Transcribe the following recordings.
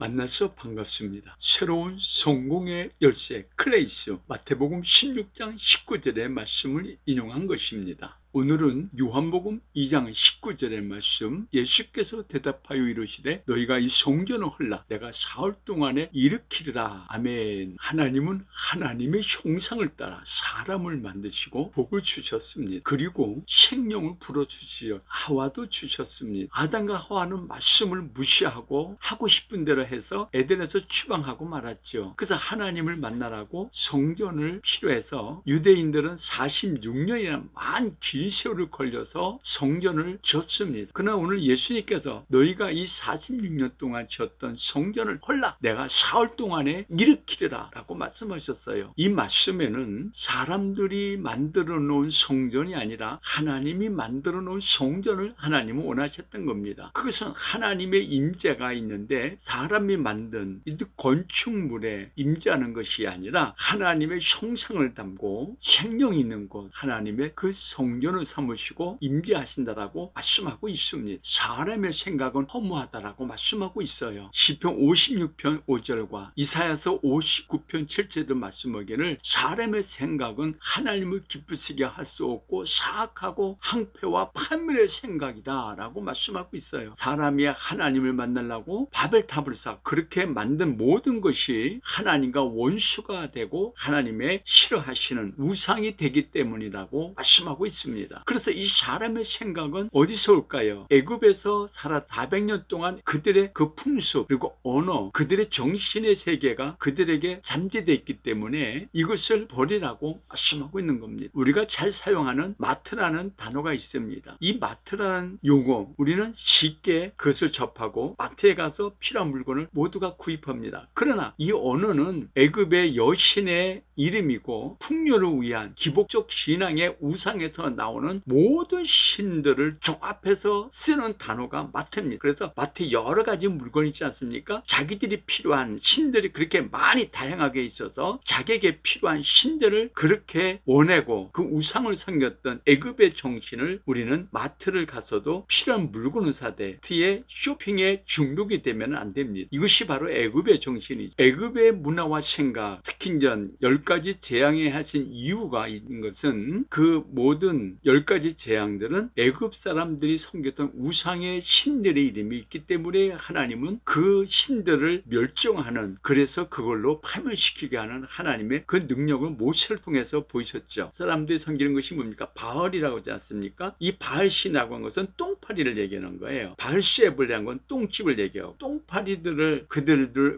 만나서 반갑습니다. 새로운 성공의 열쇠 클레이스 마태복음 16장 19절의 말씀을 인용한 것입니다. 오늘은 요한복음 2장 19절의 말씀, 예수께서 대답하여 이르시되 너희가 이 성전을 헐라 내가 사흘 동안에 일으키리라. 아멘. 하나님은 하나님의 형상을 따라 사람을 만드시고 복을 주셨습니다. 그리고 생명을 불어주시어 하와도 주셨습니다. 아담과 하와는 말씀을 무시하고 하고 싶은 대로 해서 에덴에서 추방하고 말았죠. 그래서 하나님을 만나라고 성전을 필요해서 유대인들은 46년이나 만 긴 세월을 걸려서 성전을 지었습니다. 그러나 오늘 예수님께서 너희가 이 46년 동안 지었던 성전을 헐라 내가 사흘 동안에 일으키리라 라고 말씀하셨어요. 이 말씀에는 사람들이 만들어 놓은 성전이 아니라 하나님이 만들어 놓은 성전을 하나님은 원하셨던 겁니다. 그것은 하나님의 임재가 있는데 사람이 만든 이 건축물에 임재하는 것이 아니라 하나님의 형상을 담고 생명이 있는 곳, 하나님의 그 성전을 삼으시고 임재하신다라고 말씀하고 있습니다. 사람의 생각은 허무하다라고 말씀하고 있어요. 시편 56편 5절과 이사야서 59편 7절도 말씀하기를 사람의 생각은 하나님을 기쁘시게 할 수 없고 사악하고 항폐와 파멸의 생각이다 라고 말씀하고 있어요. 사람이 하나님을 만나려고 바벨탑을 쌓고 그렇게 만든 모든 것이 하나님과 원수가 되고 하나님의 싫어하시는 우상이 되기 때문이라고 말씀하고 있습니다. 그래서 이 사람의 생각은 어디서 올까요? 애굽에서 살아 400년 동안 그들의 그 풍습 그리고 언어, 그들의 정신의 세계가 그들에게 잠재되어 있기 때문에 이것을 버리라고 말씀하고 있는 겁니다. 우리가 잘 사용하는 마트라는 단어가 있습니다. 이 마트라는 용어, 우리는 쉽게 그것을 접하고 마트에 가서 필요한 물건을 모두가 구입합니다. 그러나 이 언어는 애굽의 여신의 이름이고 풍요를 위한 기복적 신앙의 우상에서 나오는 모든 신들을 종합해서 쓰는 단어가 마트입니다. 그래서 마트에 여러 가지 물건이 있지 않습니까? 자기들이 필요한 신들이 그렇게 많이 다양하게 있어서 자기에게 필요한 신들을 그렇게 원하고 그 우상을 섬겼던 애굽의 정신을 우리는 마트를 가서도 필요한 물건을 사되 마트의 쇼핑에 중독이 되면 안 됩니다. 이것이 바로 애굽의 정신이죠. 애굽의 문화와 생각, 특히 이제 10가지 재앙에 하신 이유가 있는 것은 그 모든 10가지 재앙들은 애굽 사람들이 섬겼던 우상의 신들의 이름이 있기 때문에 하나님은 그 신들을 멸종하는, 그래서 그걸로 파멸시키게 하는 하나님의 그 능력을 모세를 통해서 보이셨죠. 사람들이 섬기는 것이 뭡니까? 바알이라고 하지 않습니까? 이 바알신이라고 하는 것은 똥파리를 얘기하는 거예요. 바알쉐블이라는 건 똥집을 얘기하고 똥파리들을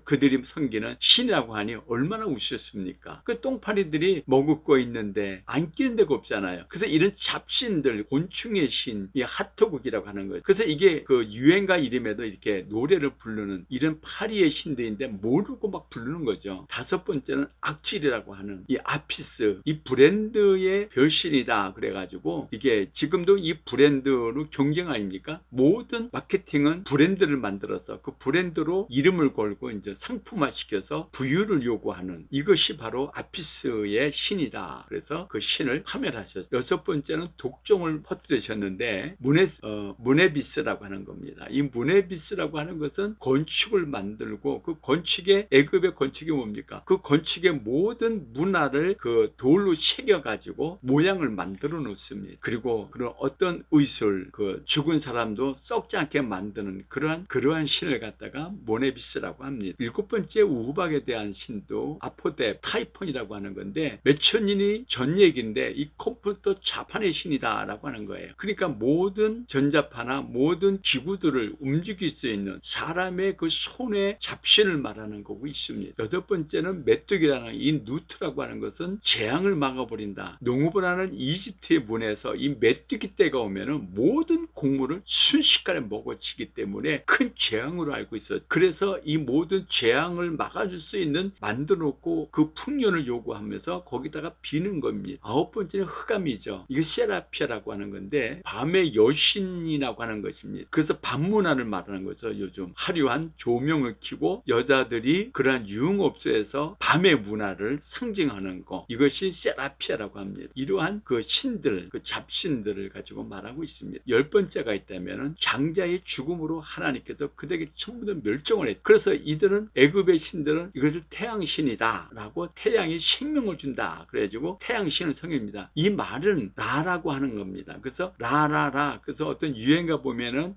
그들이 섬기는 신이라고 하니 얼마나 우스웠습니까? 그 똥파리들이 먹을 거 있는데 안 끼는 데가 없잖아요. 그래서 이런 잡신들, 곤충의 신, 이 하토국이라고 하는 거예요. 그래서 이게 그 유행가 이름에도 이렇게 노래를 부르는 이런 파리의 신들인데 모르고 막 부르는 거죠. 다섯 번째는 악질이라고 하는 이 아피스, 이 브랜드의 별신이다 그래가지고 이게 지금도 이 브랜드로 경쟁 아닙니까? 모든 마케팅은 브랜드를 만들어서 그 브랜드로 이름을 걸고 이제 상품화 시켜서 부유를 요구하는 이것이 바로 아피스의 신이다. 그래서 그 신을 파멸하셨죠. 여섯 번째는 독종을 퍼뜨리셨는데 무네비스라고 하는 겁니다. 이 무네비스라고 하는 것은 건축을 만들고 그 건축의 애굽의 건축이 뭡니까? 그 건축의 모든 문화를 그 돌로 새겨가지고 모양을 만들어 놓습니다. 그리고 그런 어떤 의술, 그 죽은 사람도 썩지 않게 만드는 그러한 신을 갖다가 모네비스라고 합니다. 일곱 번째 우박에 대한 신도 아포데 타이폰이라고 하는 건데 몇천 년이 전 얘기인데 이 컴퓨터 자판의 신이다라고 하는 거예요. 그러니까 모든 전자파나 모든 기구들을 움직일 수 있는 사람의 그 손의 잡신을 말하는 거고 있습니다. 여덟 번째는 메뚜기라는 이 누트라고 하는 것은 재앙을 막아버린다. 농업을 하는 이집트의 문에서 이 메뚜기 때가 오면은 모든 곡물을 순식간에 먹어치기 때문에 큰 재앙으로 알고 있어요. 그래서 이 모든 재앙을 막아줄 수 있는 만들어 놓고 그 풍년을 요구하면서 거기다가 비는 겁니다. 아홉 번째는 흑암이죠. 이게 세라피아라고 하는 건데 밤의 여신이라고 하는 것입니다. 그래서 밤 문화를 말하는 거죠. 요즘 화려한 조명을 켜고 여자들이 그러한 유흥업소에서 밤의 문화를 상징하는 거, 이것이 세라피아라고 합니다. 이러한 그 신들, 그 잡신들을 가지고 말하고 있습니다. 10번째가 있다면은 장자의 죽음으로 하나님께서 그들에게 전부 다 멸종을 했죠. 그래서 이들은 애굽의 신들은 이것을 태양신이다 라고, 태양이 생명을 준다 그래가지고 태양신은 성입니다. 이 말은 라라고 하는 겁니다. 그래서 라라라, 그래서 어떤 유행가 보면은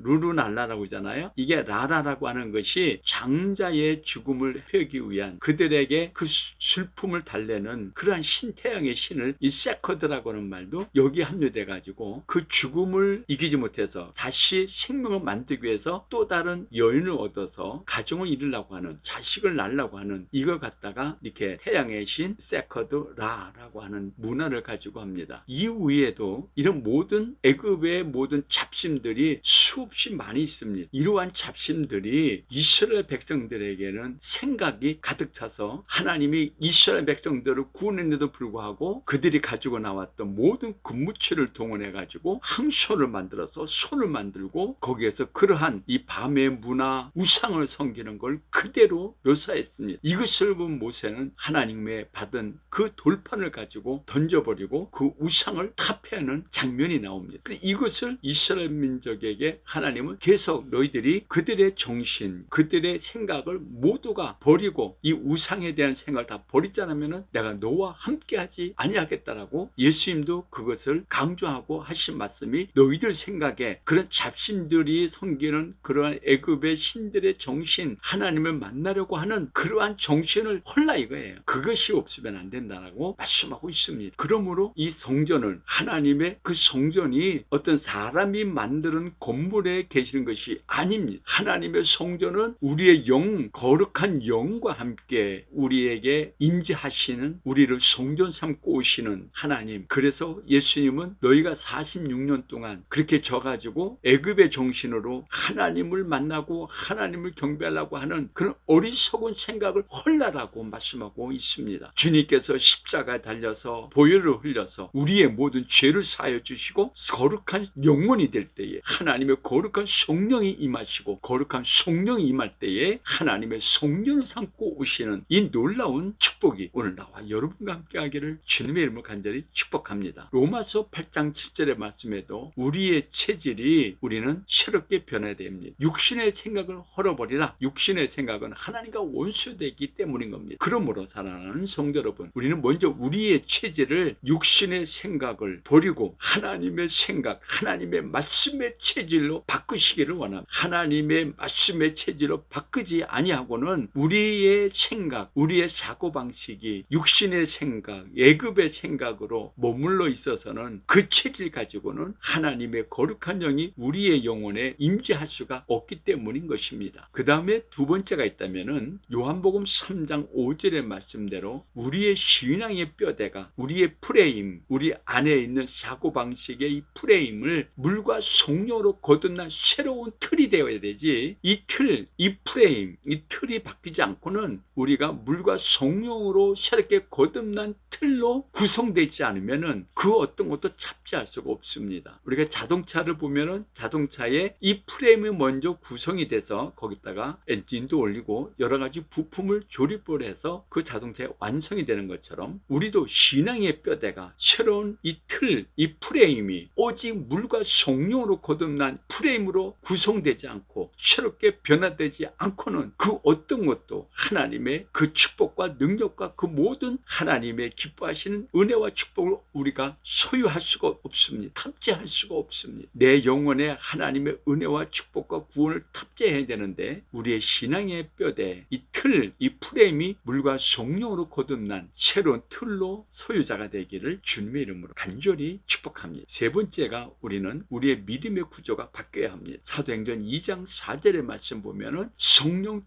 루루날라라고 하잖아요. 이게 라라라고 하는 것이 장자의 죽음을 회하기 위한, 그들에게 그 슬픔을 달래는 그러한 신태양의 신을, 이 세커드라고 하는 말도 여기 합류돼 가지고 그 죽음을 이기지 못해서 다시 생명을 만들기 위해서 또 다른 여인을 얻어서 가정을 이루려고 하는, 자식을 낳으려고 하는, 이걸 갖다가 이렇게 태양의 신 세커드 라라고 하는 문화를 가지고 합니다. 이후에도 이런 모든 애굽의 모든 잡신들이 수없이 많이 있습니다. 이러한 잡신들이 이스라엘 백성들에게는 생각이 가득 차서 하나님이 이스라엘 백성들을 구원했는데도 불구하고 그들이 가지고 나왔던 모든 근무체를 동원해 가지고 항소를 만들어서 손을 만들고 거기에서 그러한 이 밤의 문화, 우상을 섬기는 걸 그대로 묘사했습니다. 이것을 본 모세는 하나님의 받은 그 돌판을 가지고 던져버리고 그 우상을 타패하는 장면이 나옵니다. 이것을 이스라엘 민족에게 하나님은 계속 너희들이 그들의 정신, 그들의 생각을 모두가 버리고 이 우상에 대한 생각을 다 버리지 않으면 내가 너와 함께하지 아니하겠다라고 예수님도 그것을 강조하고 하신 말씀이, 너희들 생각에 그런 잡신들이 섬기는 그러한 애굽의 신들의 정신, 하나님을 만나려고 하는 그러한 정신을 헐라 이거예요. 그것이 없으면 안 된다라고 말씀하고 있습니다. 그러므로 이 성전을, 하나님의 그 성전이 어떤 사람이 만드는 건물에 계시는 것이 아닙니다. 하나님의 성전은 우리의 영, 거룩한 영과 함께 우리에게 임재하시는, 우리를 성전 삼고 오시는 하나님. 그래서 예수님은 너희가 46년 동안 그렇게 져가지고 애굽의 정신으로 하나님을 만나고 하나님을 경배하려고 하는 그런 어리석은 생각을 헐라라고 말씀하고 있습니다. 주님께서 십자가에 달려서 보혈을 흘려서 우리의 모든 죄를 사하여 주시고 거룩한 영혼이 될 때에 하나님의 거룩한 성령이 임하시고, 거룩한 성령이 임할 때에 하나님의 성령을 삼고 오시는 이 놀라운 축복이 오늘 나와 여러분과 함께 하기를 주님의 이름으로 간절히 축복합니다. 로마서 8장 7절의 말씀에도 우리의 체질이, 우리는 새롭게 변해야 됩니다. 육신의 생각을 헐어버리라. 육신의 생각은 하나님과 원수되기 때문인 겁니다. 그러므로 사랑하는 성도 여러분, 우리는 먼저 우리의 체질을, 육신의 생각을 버리고 하나님의 생각, 하나님의 말씀의 체질로 바꾸시기를 원합니다. 하나님의 말씀의 체질로 바꾸지 아니하고는 우리의 생각, 우리의 사고방식이 육신의 생각, 애굽의 생각으로 머물러 있어서는 그 체질 가지고는 하나님의 거룩한 영이 우리의 영혼에 임재할 수가 없기 때문인 것입니다. 그 다음에 두 번째가 있다면은 요한복음 3장 5절의 말씀대로 우리의 신앙의 뼈대가, 우리의 프레임, 우리 안에 있는 사고방식의 이 프레임을 물과 성령으로 거듭난 새로운 틀이 되어야 되지, 이 틀, 이 프레임, 이 틀이 바뀌지 않고는 우리가 물과 성령으로 새롭게 거듭난 틀로 구성되지 않으면은 그 어떤 것도 잡지할 수가 없습니다. 우리가 자동차를 보면은 자동차에 이 프레임이 먼저 구성이 돼서 거기다가 엔진도 올리고 여러 가지 부품을 조립을 해서 그 자동차의 완성이 되는 것처럼 우리도 신앙의 뼈대가, 새로운 이 틀, 이 프레임이 오직 물과 성령으로 거듭난 프레임으로 구성되지 않고 새롭게 변화되지 않고는 그 어떤 것도 하나님의 그 축복과 능력과 그 모든 하나님의 기뻐하시는 은혜와 축복을 우리가 소유할 수가 없습니다. 탑재할 수가 없습니다. 내 영혼에 하나님의 은혜와 축복과 구원을 탑재해야 되는데 우리의 신앙의 뼈대, 이 틀, 이 프레임이 물과 성령으로 거듭난 새로운 틀로 소유자가 되기를 주님의 이름으로 간절히 축복합니다. 세 번째가, 우리는 우리의 믿음의 구조가 바뀌어야 합니다. 사도행전 2장 4절의 말씀 보면은 성령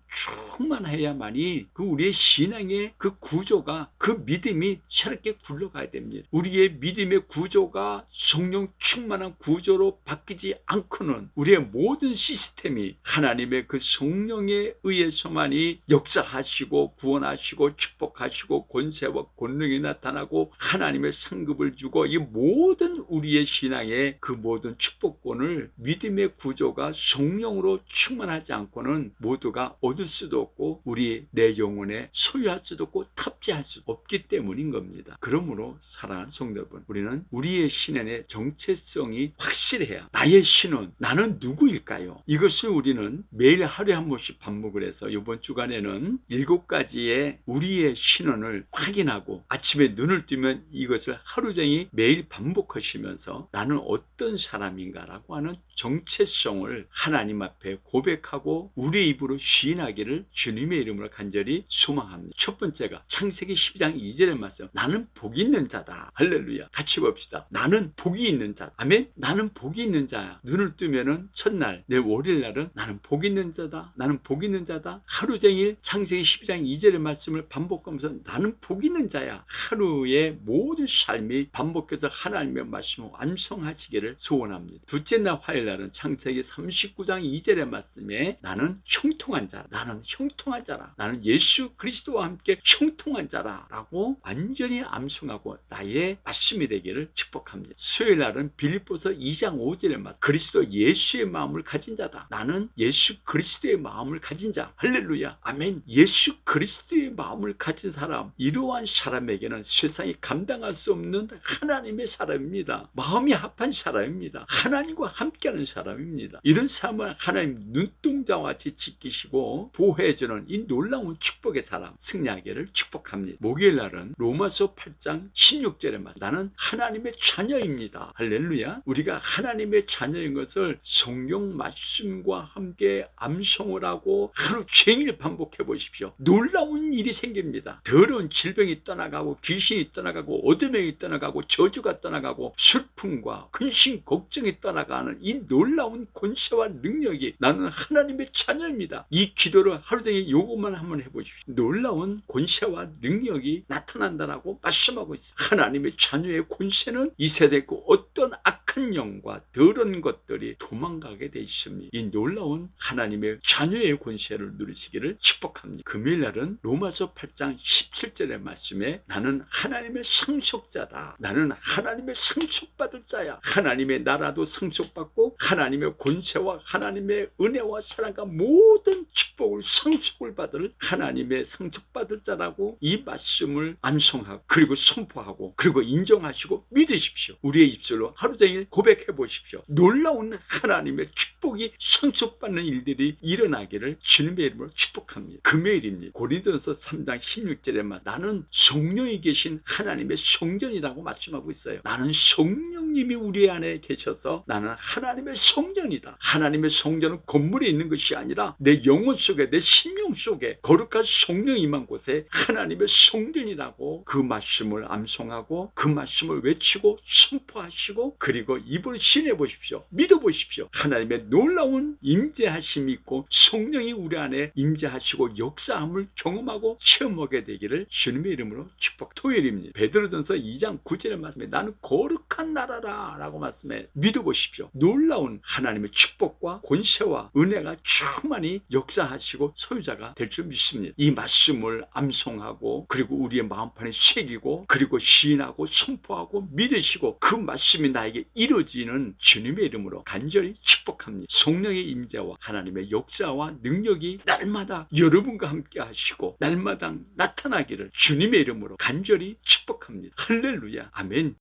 충만해야만이 그 우리의 신앙의 그 구조가, 그 믿음이 새롭게 굴러가야 됩니다. 우리의 믿음의 구조가 성령 충만한 구조로 바뀌지 않고는 우리의 모든 시스템이 하나님의 그 성령에 의해서만이 역사하시고 구원하시고 축복하시고 권세와 권능이 나타나고 하나님의 상급을 주고 두고 이 모든 우리의 신앙의 그 모든 축복권을 믿음의 구조가 성령으로 충만하지 않고는 모두가 얻을 수도 없고 우리 내 영혼에 소유할 수도 없고 탑재할 수도 없기 때문인 겁니다. 그러므로 사랑하는 성도 여러분, 우리는 우리의 신앙의 정체성이 확실해야 나의 신은 나는 누구일까요? 이것을 우리는 매일 하루에 한 번씩 반복을 해서 이번 주간에는 7가지의 우리의 신원을 확인하고 아침에 눈을 뜨면 이것을 하루 종일 매일 반복하시면서 나는 어떤 사람인가라고 하는 정체성을 하나님 앞에 고백하고 우리 입으로 시인하기를 주님의 이름으로 간절히 소망합니다. 첫 번째가 창세기 12장 2절의 말씀, 나는 복이 있는 자다. 할렐루야. 같이 봅시다. 나는 복이 있는 자다. 아멘. 나는 복이 있는 자야. 눈을 뜨면은 첫날 내 월요일날은 나는 복이 있는 자다. 나는 복이 있는 자다. 하루 종일 창세기 12장 2절의 말씀을 반복하면서 나는 복이 있는 자야. 하루의 모든 삶이 반복해서 하나님의 말씀을 완성하시기를 소원합니다. 둘째 날 화요일날은 창세기 39장 2절의 말씀에 나는 형통한 자라. 나는 형통한 자라. 나는 예수 그리스도와 함께 형통한 자라 라고 완전히 암송하고 나의 말씀이 되기를 축복합니다. 수요일날은 빌립보서 2장 5절의 말씀, 그리스도 예수의 마음을 가진 자다. 나는 예수 그리스도의 마음을 가진 자. 할렐루야. 아멘. 예수 그리스도의 마음을 가진 사람, 이러한 사람에게는 세상이 감당할 수 없는 하나님의 사람입니다. 마음이 합한 사람입니다. 하나님과 함께하는 사람입니다. 이런 사람은 하나님 눈동자와 같이 지키시고 보호해주는 이 놀라운 축복의 사람, 승리하기를 축복합니다. 목요일날은 로마서 8장 16절의 말씀, 나는 하나님의 자녀입니다. 할렐루야. 우리가 하나님의 자녀인 것을 성령 말씀과 함께 암송을 하고 하루 종일 반복해 보십시오. 놀라운 일이 생깁니다. 더러운 질병이 떠나가고 귀신이 떠나가고 어둠이 떠나가고 저주가 떠나가고 슬픔과 근심 걱정이 떠나가는 이 놀라운 권세와 능력이, 나는 하나님의 자녀입니다. 이 기도를 하루 종일 요것만 한번 해보십시오. 놀라운 권세와 능력이 나타난다라고 말씀하고 있어요. 하나님의 자녀의 권세는 이 세대의 어떤 악한 영과 더러운 것들이 도망가게 돼 있습니다. 이 놀라운 하나님의 자녀의 권세를 누리시기를 축복합니다. 금요일날은 로마서 8장 17절의 말씀에 나는 하나님의 상속자다. 나는 하나님의 상속받을 자야. 하나님의 나라도 상속받고 하나님의 권세와 하나님의 은혜와 사랑과 모든 축복을 상속을 받을 하나님의 상속받을 자라고 이 말씀을 암송하고 그리고 선포하고 그리고 인정하시고 믿으십시오. 우리의 입술로 하루 종일 고백해 보십시오. 놀라운 하나님의 축복이 상속받는 일들이 일어나기를 주님의 이름으로 축복합니다. 금요일입니다. 고린도서 3장 16절에 나는 성령이 계신 하나님의 성전이라고 말씀하고 있어요. 나는 성령님이 우리 안에 계셔서 나는 하나님의 성전이다. 하나님의 성전은 건물에 있는 것이 아니라 내 영혼 속에, 내 심령 속에 거룩한 성령이 임한 곳에 하나님의 성전이라고 그 말씀을 암송하고 그 말씀을 외치고 선포하시고 그리고 입으로 신해 보십시오. 믿어 보십시오. 하나님의 놀라운 임재하심이 있고 성령이 우리 안에 임재하시고 역사함을 경험하고 체험하게 되기를 주님의 이름으로 축복. 토요일입니다. 베드로전서 2장 9절의 말씀에 나는 거룩한 나라라 라고 말씀해 믿어 보십시오. 놀라운 하나님의 축복과 권세와 은혜가 충만히 역사하시고 소유자가 될 줄 믿습니다. 이 말씀을 암송하고 그리고 우리의 마음판에 새기고 그리고 시인하고 선포하고 믿으시고 그 말씀이 나에게 이루어지는 주님의 이름으로 간절히 축복합니다. 성령의 임재와 하나님의 역사와 능력이 날마다 여러분과 함께 하시고 날마다 나타나기를 주님의 이름으로 간절히 축복합니다. 할렐루야. 아멘.